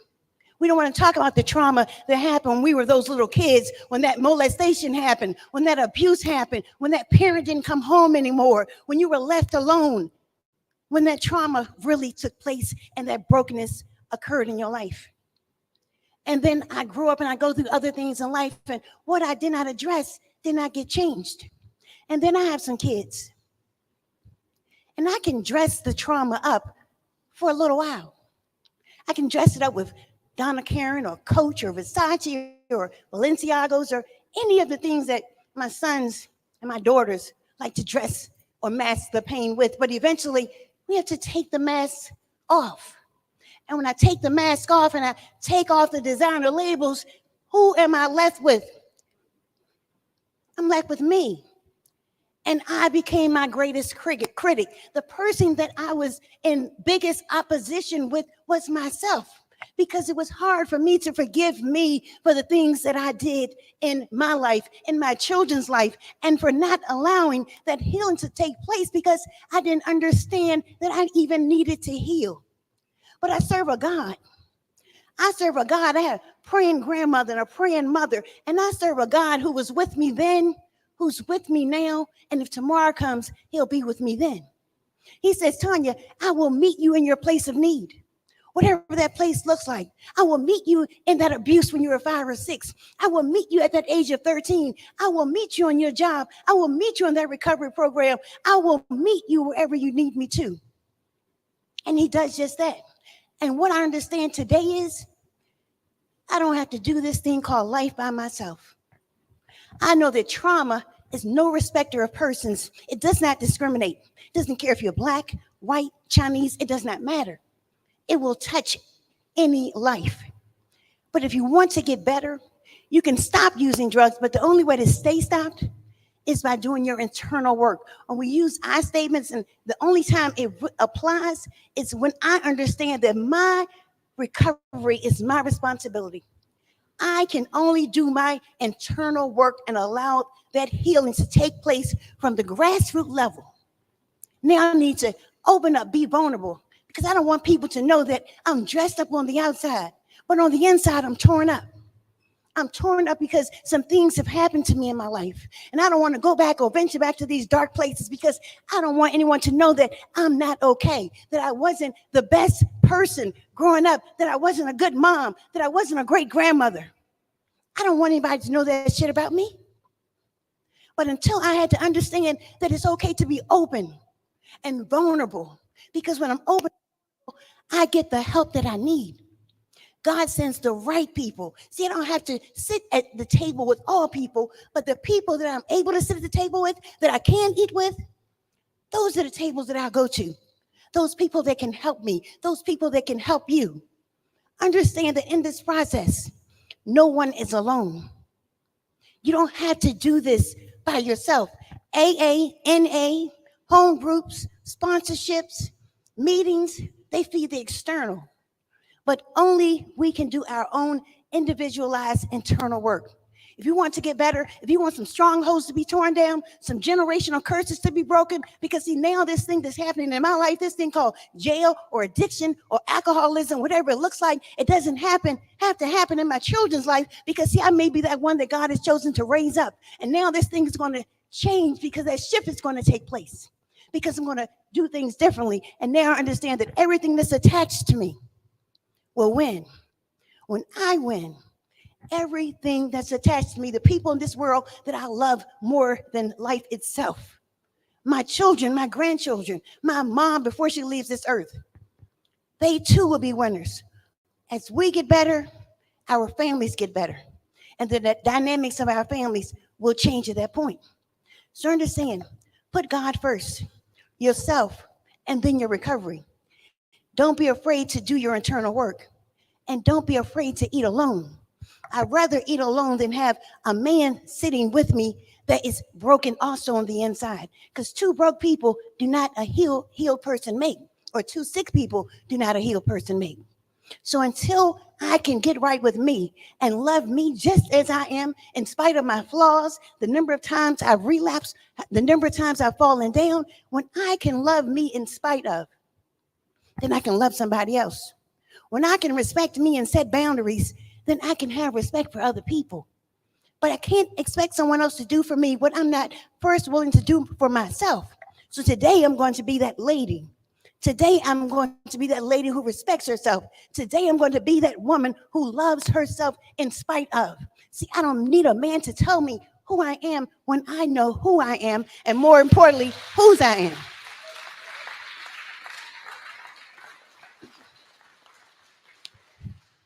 We don't want to talk about the trauma that happened when we were those little kids, when that molestation happened, when that abuse happened, when that parent didn't come home anymore, when you were left alone, when that trauma really took place and that brokenness occurred in your life. And then I grew up and I go through other things in life, and what I did not address did not get changed. And then I have some kids. And I can dress the trauma up for a little while. I can dress it up with Donna Karan or Coach or Versace or Balenciagos or any of the things that my sons and my daughters like to dress or mask the pain with. But eventually, we have to take the mask off. And when I take the mask off and I take off the designer labels, who am I left with? I'm left with me. And I became my greatest critic. The person that I was in biggest opposition with was myself, because it was hard for me to forgive me for the things that I did in my life, in my children's life, and for not allowing that healing to take place because I didn't understand that I even needed to heal. But I serve a God. I serve a God. I had a praying grandmother and a praying mother, and I serve a God who was with me then, who's with me now, and if tomorrow comes, he'll be with me then. He says, Tanya, I will meet you in your place of need. whatever that place looks like. I will meet you in that abuse when you were 5 or 6. I will meet you at that age of 13. I will meet you on your job. I will meet you in that recovery program. I will meet you wherever you need me to. And he does just that. And what I understand today is I don't have to do this thing called life by myself. I know that trauma is no respecter of persons. It does not discriminate. It doesn't care if you're black, white, Chinese, it does not matter. It will touch any life. But if you want to get better, you can stop using drugs, but the only way to stay stopped is by doing your internal work. And we use I statements, and the only time it applies is when I understand that my recovery is my responsibility. I can only do my internal work and allow that healing to take place from the grassroots level. Now I need to open up, be vulnerable, because I don't want people to know that I'm dressed up on the outside, but on the inside, I'm torn up. I'm torn up because some things have happened to me in my life. And I don't want to go back or venture back to these dark places because I don't want anyone to know that I'm not okay, that I wasn't the best person growing up, that I wasn't a good mom, that I wasn't a great grandmother. I don't want anybody to know that shit about me. But until I had to understand that it's okay to be open and vulnerable, because when I'm open, I get the help that I need. God sends the right people. See, I don't have to sit at the table with all people, but the people that I'm able to sit at the table with, that I can eat with, those are the tables that I go to. Those people that can help me, those people that can help you. Understand that in this process, no one is alone. You don't have to do this by yourself. AA, NA, home groups, sponsorships, meetings, they feed the external. But only we can do our own individualized internal work. If you want to get better, if you want some strongholds to be torn down, some generational curses to be broken, because see, now this thing that's happening in my life, this thing called jail or addiction or alcoholism, whatever it looks like, it doesn't have to happen in my children's life, because see, I may be that one that God has chosen to raise up. And now this thing is going to change because that shift is going to take place, because I'm going to do things differently. And now I understand that everything that's attached to me will win. When I win, everything that's attached to me, the people in this world that I love more than life itself, my children, my grandchildren, my mom before she leaves this earth, they too will be winners. As we get better, our families get better. And then the dynamics of our families will change at that point. So understand, put God first, yourself, and then your recovery. Don't be afraid to do your internal work. And don't be afraid to eat alone. I'd rather eat alone than have a man sitting with me that is broken also on the inside. Because 2 broke people do not a healed person make, or 2 sick people do not a healed person make. So until I can get right with me and love me just as I am, in spite of my flaws, the number of times I've relapsed, the number of times I've fallen down, when I can love me in spite of, then I can love somebody else. When I can respect me and set boundaries, then I can have respect for other people. But I can't expect someone else to do for me what I'm not first willing to do for myself. So today I'm going to be that lady. Today I'm going to be that lady who respects herself. Today I'm going to be that woman who loves herself in spite of. See, I don't need a man to tell me who I am when I know who I am, and more importantly, whose I am.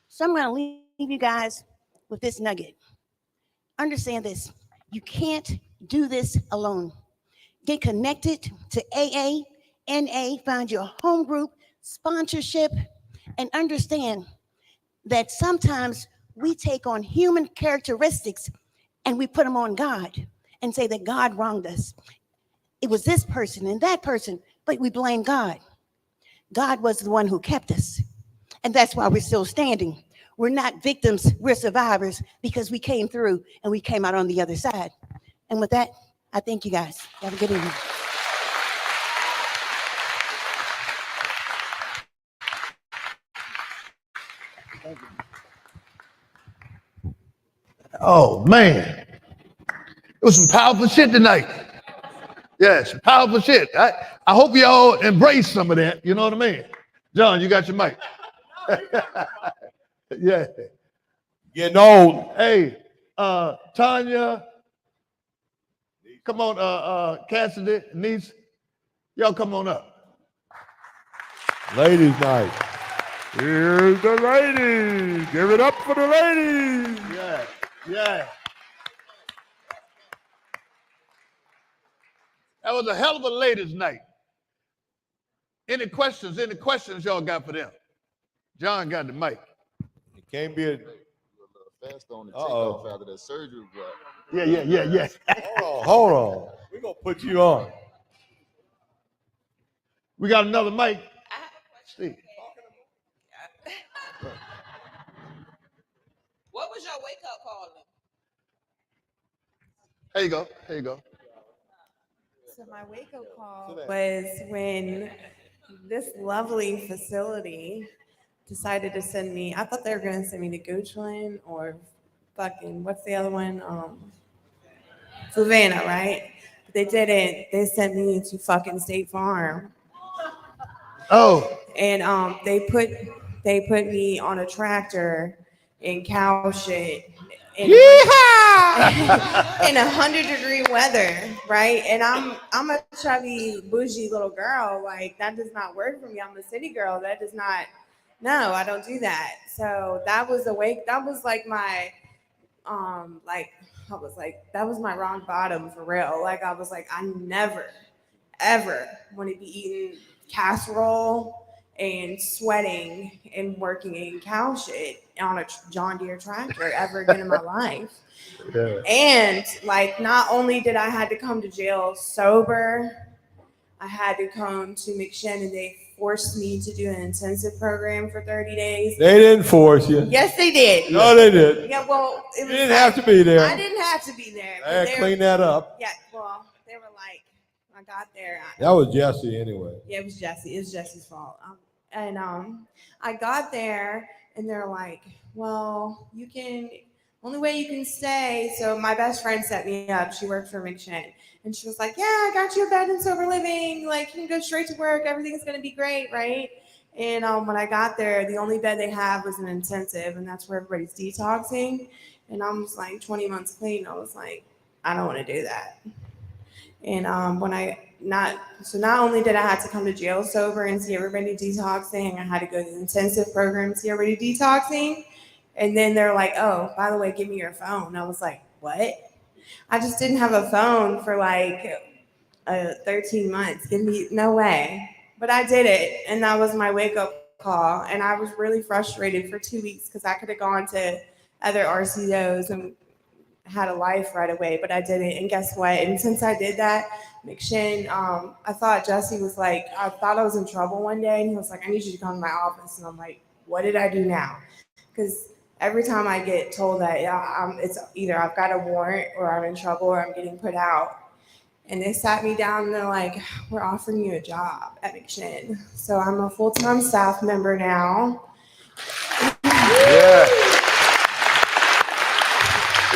So I'm going to leave you guys with this nugget. Understand this. You can't do this alone. Get connected to AA, NA, find your home group, sponsorship, and understand that sometimes we take on human characteristics and we put them on God and say that God wronged us. It was this person and that person, but we blame God. God was the one who kept us. And that's why we're still standing. We're not victims, we're survivors, because we came through and we came out on the other side. And with that, I thank you guys. Have a good evening. Oh, man. It was some powerful shit tonight. Yeah, some powerful shit. I hope y'all embrace some of that. You know what I mean? John, you got your mic. Yeah. Getting old. Hey, Tanya, come on, Cassidy, Niecy, y'all come on up. Ladies' night. Here's the ladies. Give it up for the ladies. Yeah, yeah. That was a hell of a ladies' night. Any questions y'all got for them? John got the mic. It can't be a. Fast on the takeoff after that surgery, but Yeah. Hold on. We're going to put you on. We got another mic. Steve. What was your wake up call? Here you go. So my wake up call was when this lovely facility decided to send me. I thought they were going to send me to Goochland or fucking what's the other one? Savannah, right? But they didn't. They sent me to fucking State Farm. Oh. And they put me on a tractor in cow shit in 100-degree weather, right? And I'm a chubby, bougie little girl. Like that does not work for me. I'm a city girl. That does not. No, I don't do that. So that was that was like my that was my rock bottom for real. Like I was like, I never, ever want to be eating casserole and sweating and working in cow shit on a John Deere tractor ever again in my life. Yeah. And like, not only did I had to come to jail sober, I had to come to McShin and they forced me to do an intensive program for 30 days. They didn't force you. Yes, they did. No, they did. Yeah, well, it was You didn't have to be there. I didn't have to be there. I had to clean that up. Yeah, well, they were like, I got there. That was Jesse anyway. Yeah, it was Jesse. It was Jesse's fault. I got there and they're like, well, only way you can stay. So my best friend set me up. She worked for McShin. And she was like, yeah, I got you a bed in sober living. Like, you can go straight to work. Everything's going to be great, right? And when I got there, the only bed they have was an intensive, and that's where everybody's detoxing. And I'm just like 20 months clean. I was like, I don't want to do that. And not only did I have to come to jail sober and see everybody detoxing, I had to go to the intensive program and see everybody detoxing. And then they're like, oh, by the way, give me your phone. I was like, what? I just didn't have a phone for like 13 months. No way. But I did it. And that was my wake up call. And I was really frustrated for 2 weeks because I could have gone to other RCOs and had a life right away, but I didn't. And guess what? And since I did that, McShin, I thought Jesse was like, I thought I was in trouble one day. And he was like, I need you to come to my office. And I'm like, what did I do now? Because every time I get told that it's either I've got a warrant or I'm in trouble or I'm getting put out. And they sat me down and they're like, we're offering you a job at McShin. So I'm a full-time staff member now. Yeah.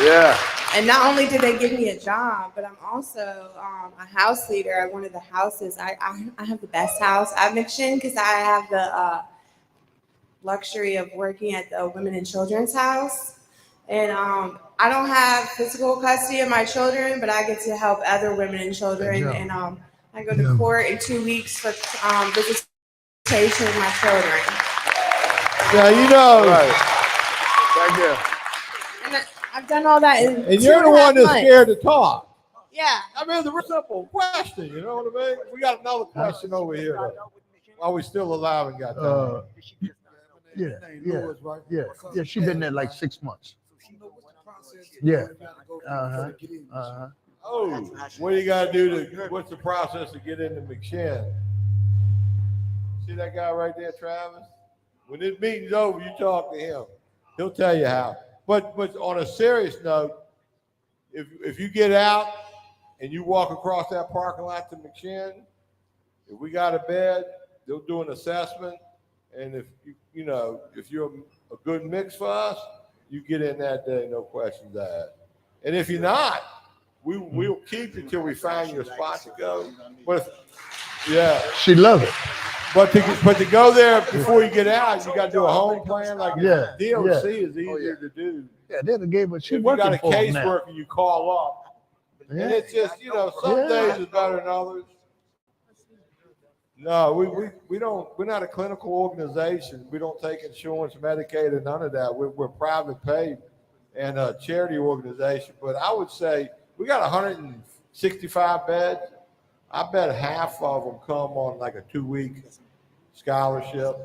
Yeah. And not only did they give me a job, but I'm also a house leader at one of the houses. I have the best house at McShin because I have the luxury of working at the women and children's house. And I don't have physical custody of my children, but I get to help other women and children. And I go to court in 2 weeks for visitation with my children. Yeah, you know. Right. Thank you. And I've done all that in And you're the one that's months. scared to talk. Yeah. I mean, it's a real simple question. You know what I mean? We got another question over here. Though. While we're still alive and got time. Yeah. She's been there like 6 months. Yeah. Oh, what do you got to do what's the process to get into McShin? See that guy right there, Travis? When this meeting's over, you talk to him. He'll tell you how. But on a serious note, if you get out and you walk across that parking lot to McShin, if we got a bed, they'll do an assessment. And if you're a good mix for us, you get in that day, no questions asked. And if you're not, we'll keep you till we find your spot to go. But yeah, she loves it. But to go there before you get out, you got to do a home plan. Like Yeah, DOC yeah. is easier to do. Yeah, they done gave us. She If you got working a for 'em now. caseworker, you call up, and Yeah. it's just some days is better than others. No, we don't. We're not a clinical organization. We don't take insurance, Medicaid, and none of that. We're private paid and a charity organization. But I would say we got 165 beds. I bet half of them come on like a 2-week scholarship.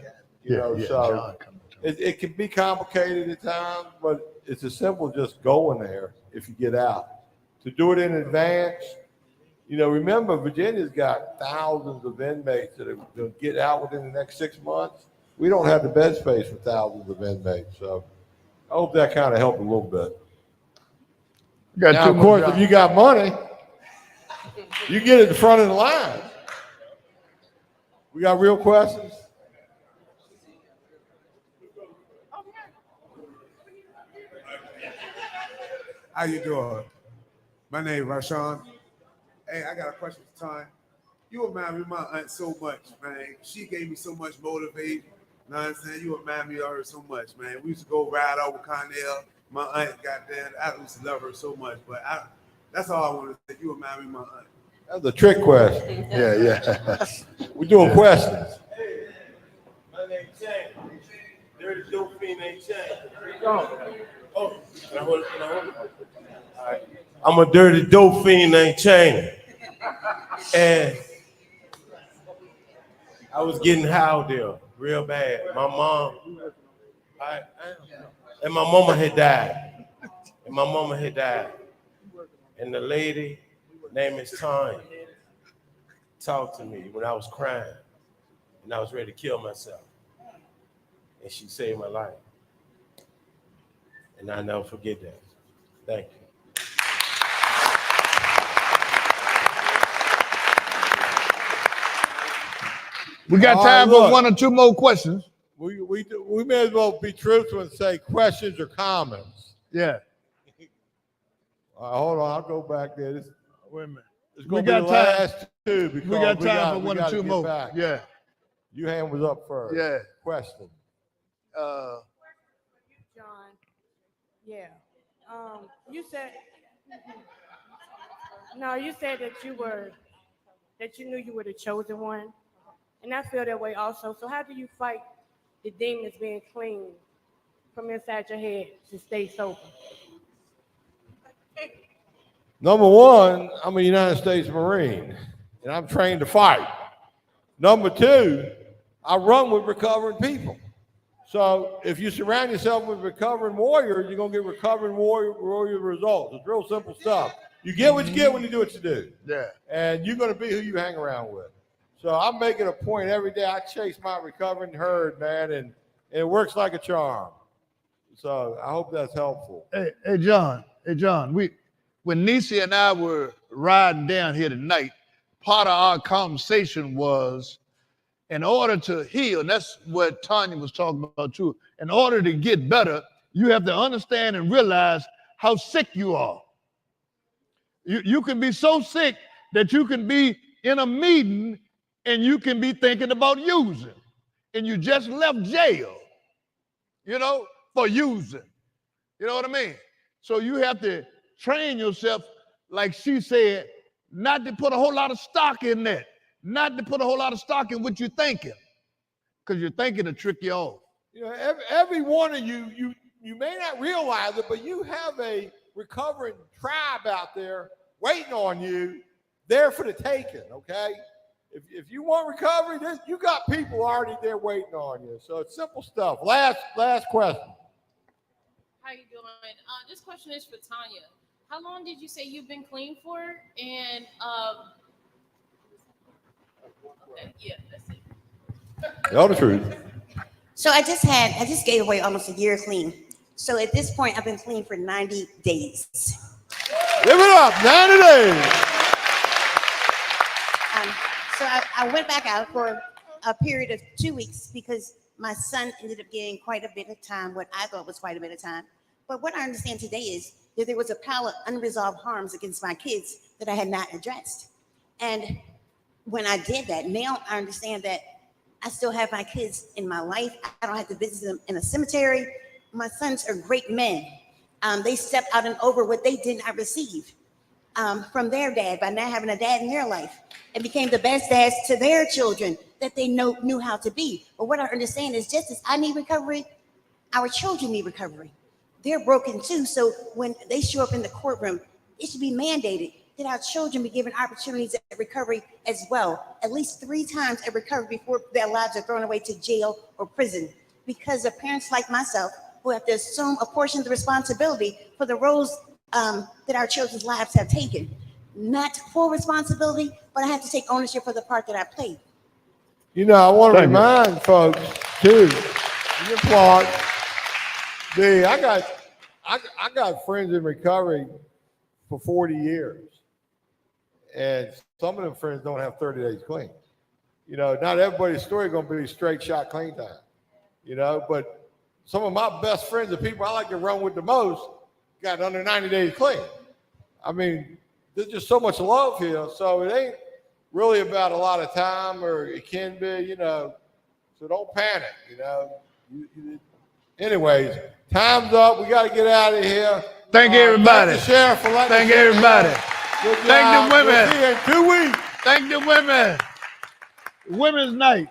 So John coming to me. it can be complicated at times, but it's as simple as just going there if you get out. To do it in advance, remember Virginia's got thousands of inmates that are going to get out within the next 6 months. We don't have the bed space for thousands of inmates, so I hope that kind of helped a little bit. Now, of course, if you got money, you get at the front of the line. We got real questions? How you doing? My name is Rashawn. Hey, I got a question for Tanya. You remind me of my aunt so much, man. She gave me so much motivation. You know what I'm saying? You remind me of her so much, man. We used to go ride over Connell. My aunt got there. I used to love her so much. But that's all I want to say. You remind me of my aunt. That's a trick question. Yeah. We're doing questions. Hey, my name's Chang. Dirty dope fiend ain't Chang. Oh, can I hold it? All right. I'm a dirty dope fiend named Chang. And I was getting high there real bad. My mom, and my mama had died. And the lady, name is Tanya, talked to me when I was crying and I was ready to kill myself. And she saved my life. And I'll never forget that. Thank you. We got time for 1 or 2 more questions. We may as well be truthful and say questions or comments. Yeah. All right, hold on, I'll go back there. Wait a minute. It's going to be the last 2 because We got time for 1 or 2 more. Back. Yeah. Your hand was up first. Yeah. Question. John. Yeah. You said that you knew you were the chosen one. And I feel that way also. So how do you fight the demons being clean from inside your head to stay sober? Number 1, I'm a United States Marine, and I'm trained to fight. Number 2, I run with recovering people. So if you surround yourself with recovering warriors, you're going to get recovering warrior results. It's real simple stuff. You get what you get when you do what you do. Yeah. And you're going to be who you hang around with. So I'm making a point every day. I chase my recovering herd, man, and it works like a charm. So I hope that's helpful. Hey, John. When Niecy and I were riding down here tonight, part of our conversation was, in order to heal, and that's what Tanya was talking about too, in order to get better, you have to understand and realize how sick you are. You can be so sick that you can be in a meeting and you can be thinking about using, and you just left jail, for using. You know what I mean? So you have to train yourself, like she said, not to put a whole lot of stock in that, not to put a whole lot of stock in what you're thinking, because you're thinking to trick you off. Every one of you may not realize it, but you have a recovering tribe out there waiting on you, there for the taking, okay? If you want recovery, you got people already there waiting on you. So it's simple stuff. Last question. How you doing? This question is for Tanya. How long did you say you've been clean for? And okay, yeah, that's it. Tell the truth. So I just gave away almost a year clean. So at this point, I've been clean for 90 days. Give it up, 90 days. So I went back out for a period of 2 weeks because my son ended up getting quite a bit of time, what I thought was quite a bit of time. But what I understand today is that there was a pile of unresolved harms against my kids that I had not addressed. And when I did that, now I understand that I still have my kids in my life. I don't have to visit them in a cemetery. My sons are great men. They stepped out and over what they did not receive from their dad by not having a dad in their life, and became the best dads to their children that they knew how to be. But what I understand is, just as I need recovery, our children need recovery. They're broken too. So when they show up in the courtroom, it should be mandated that our children be given opportunities at recovery as well, at least 3 times at recovery before their lives are thrown away to jail or prison. Because of parents like myself who have to assume a portion of the responsibility for the roles that our children's lives have taken. Not full responsibility, but I have to take ownership for the part that I played. You know, I want to remind folks too, you applaud. I got friends in recovery for 40 years. And some of them friends don't have 30 days clean. You know, not everybody's story going to be straight shot clean time. You know, but some of my best friends, the people I like to run with the most, got under 90 days clean. I mean, there's just so much love here. So it ain't really about a lot of time, or it can be, you know. So don't panic, you know. Anyways, time's up. We got to get out of here. Thank everybody. Thank the sheriff for letting Thank us in. everybody. Good Thank job. the women. We'll see you in 2 weeks. Thank the women. Women's night.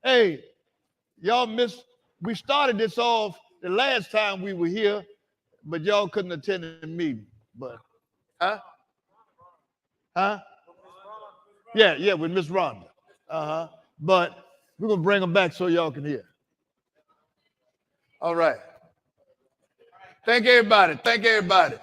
Hey, y'all missed. We started this off the last time we were here, but y'all couldn't attend the meeting. But, Yeah, with Miss Rhonda. But we're gonna bring them back so y'all can hear. All right. Thank everybody. Thank everybody.